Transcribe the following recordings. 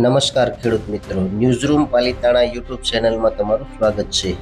નમસ્કાર ખેડૂત મિત્રો, ન્યૂઝરૂમ પાલિતાણા યુટ્યુબ ચેનલમાં તમારું સ્વાગત છે.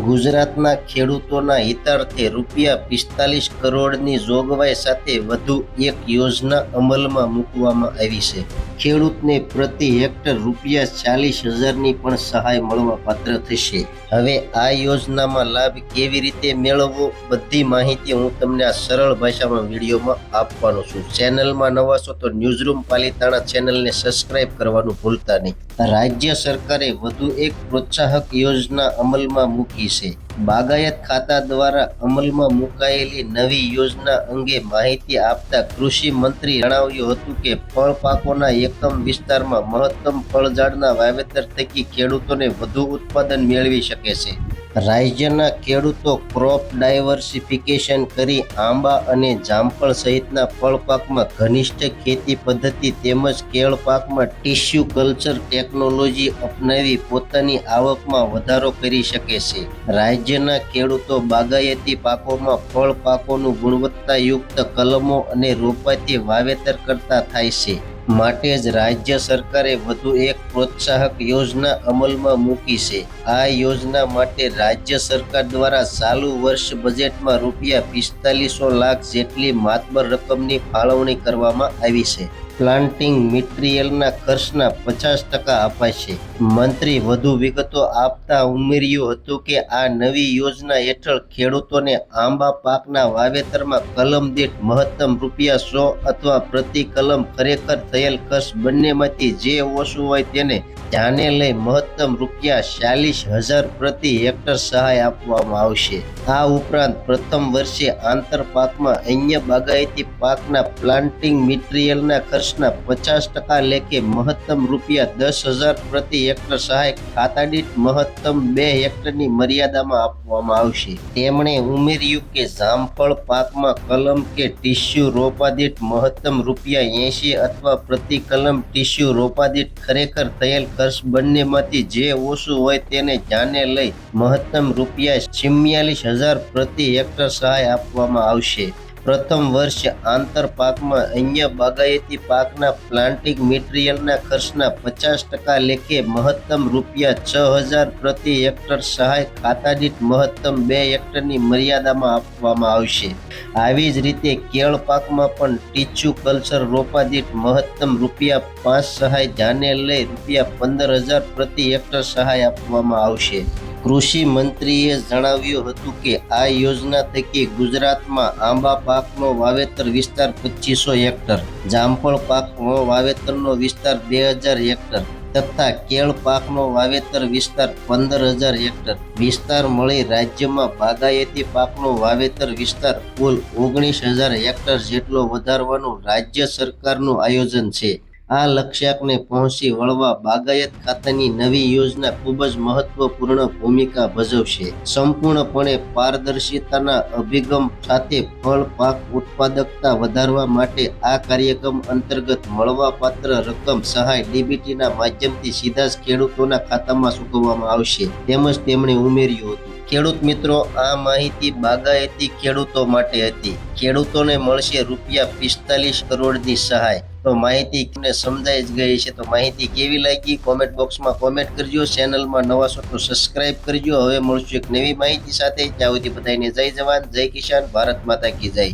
ગુજરાતના ખેડૂતોના હિતાર્થે ₹45 કરોડની જોગવાઈ સાથે વધુ એક યોજના અમલમાં મૂકવામાં આવી છે. ખેડૂતને પ્રતિ હેક્ટર ₹40,000ની પણ સહાય મળવાપાત્ર થશે. હવે આ યોજનામાં લાભ કેવી રીતે મેળવવો, બધી માહિતી હું તમને આ સરળ ભાષામાં વિડીયોમાં આપવાનો છું. ચેનલમાં નવા છો તો ન્યૂઝરૂમ પાલિતાણા ચેનલને સબસ્ક્રાઇબ કરવાનું ભૂલતા નહીં. રાજ્ય સરકારે વધુ એક પ્રોત્સાહક યોજના અમલમાં મૂકી છે. બાગાયત ખાતા દ્વારા અમલમાં મુકાયેલી નવી યોજના અંગે માહિતી આપતા કૃષિ મંત્રી જણાવ્યું હતું કે ફળ પાકોના એકમ વિસ્તારમાં મહત્તમ ફળઝાડના વાવેતર થકી ખેડૂતોને વધુ ઉત્પાદન મેળવી શકે છે. રાજ્યના ખેડૂતો ક્રોપ ડાયવર્સિફિકેશન કરી આંબા અને જામફળ સહિતના ફળ પાકમાં ઘનિષ્ઠ ખેતી પદ્ધતિ તેમજ કેળ પાકમાં ટિશ્યુ કલ્ચર ટેકનોલોજી અપનાવી પોતાની આવકમાં વધારો કરી શકે છે. રાજ્યના ખેડૂતો બાગાયતી પાકોમાં ફળ પાકોનું ગુણવત્તાયુક્ત કલમો અને રોપાથી વાવેતર કરતા થાય છે. માટે જ રાજ્ય સરકારે વધુ એક પ્રોત્સાહક યોજના અમલમાં મૂકી છે. આ યોજના માટે રાજ્ય સરકાર દ્વારા ચાલુ વર્ષ બજેટમાં ₹4500 લાખ જેટલી માતબર રકમની ફાળવણી કરવામાં આવી છે. પ્લાન્ટિંગ મટીરીયલના ખર્ચના 50% અપાશે. મંત્રી વધુ વિગતો આપતા ઉમેર્યું હતું કે આ નવી યોજના હેઠળ ખેડૂતોને આંબા પાકના વાવેતરમાં કલમ દીઠ મહત્તમ ₹100 અથવા પ્રતિ કલમ ખરેખર થયેલ ખર્ચ બંનેમાંથી જે ઓછું હોય તેને ધ્યાને લઈ મહત્તમ ₹40,000 પ્રતિ હેક્ટર સહાય આપવામાં આવશે. આ ઉપરાંત પ્રથમ વર્ષે આંતર પાકમાં અન્ય બાગાયતી પાકના પ્લાન્ટિંગ મટીરીયલના ખર્ચના 50% લેખે મહત્તમ ₹10,000 પ્રતિ હેક્ટર સહાય ખાતા દીઠ મહત્તમ 2 હેક્ટરની મર્યાદામાં આપવામાં આવશે. તેમણે ઉમેર્યું કે જામફળ પાકમાં કલમ કે ટીસ્યુ રોપા દીઠ મહત્તમ ₹80 અથવા પ્રતિ કલમ ટીસ્યુ રોપા દીઠ ખરેખર થયેલ ખર્ચ બંનેમાંથી જે ઓછું હોય તેને ધ્યાને લઈ મહત્તમ ₹44,000 પ્રતિ હેક્ટર સહાય આપવામાં આવશે. પ્રથમ વર્ષ આંતર પાકમાં અન્ય બાગાયતી પાકના પ્લાન્ટિંગ મટીરીયલના ખર્ચના 50% લેખે મહત્તમ ₹6,000 પ્રતિ હેક્ટર સહાય ખાતા દીઠ મહત્તમ 2 હેક્ટરની મર્યાદામાં આપવામાં આવશે. આવી જ રીતે કેળ પાકમાં પણ ટીસ્યુ કલ્ચર રોપા દીઠ મહત્તમ ₹5 સહાય ધ્યાને લઈ ₹15,000 પ્રતિ હેક્ટર સહાય આપવામાં આવશે. કૃષિ મંત્રીએ જણાવ્યું હતું કે આ યોજના થકી ગુજરાતમાં આંબા પાકનો વાવેતર વિસ્તાર 2500 હેક્ટર, જામફળ પાકનો વાવેતરનો વિસ્તાર 2000 હેક્ટર તથા કેળ પાકનો વાવેતર વિસ્તાર 15,000 હેક્ટર વિસ્તાર મળી રાજ્યમાં બાગાયતી પાકનો વાવેતર વિસ્તાર કુલ 19,000 હેક્ટર જેટલો વધારવાનું રાજ્ય સરકારનું આયોજન છે. આ લક્ષ્યાંકને પહોંચી વળવા બાગાયત ખાતાની નવી યોજના ખૂબ જ મહત્વપૂર્ણ ભૂમિકા ભજવશે. સંપૂર્ણપણે પારદર્શિતાના અભિગમ સાથે ફળ પાક ઉત્પાદકતા વધારવા માટે આ કાર્યક્રમ અંતર્ગત મળવાપાત્ર રકમ સહાય ડીબીટીના માધ્યમથી સીધા જ ખેડૂતોના ખાતામાં ચૂકવવામાં આવશે. તેમજ તેમણે ઉમેર્યું હતું, ખેડૂત મિત્રો, આ માહિતી બાગાયતી ખેડૂતો માટે હતી. ખેડૂતોને મળશે ₹45 કરોડની સહાય. તો માહિતી તમને સમજાઈ જ ગઈ છે. તો માહિતી કેવી લાગી કોમેન્ટ બોક્સમાં કોમેન્ટ કરજો. ચેનલમાં નવા છો તો સબસ્ક્રાઇબ કરજો. હવે મળશું એક નવી માહિતી સાથે. ત્યાં સુધી બધાને જય જવાન, જય કિસાન, ભારત માતા કી જય.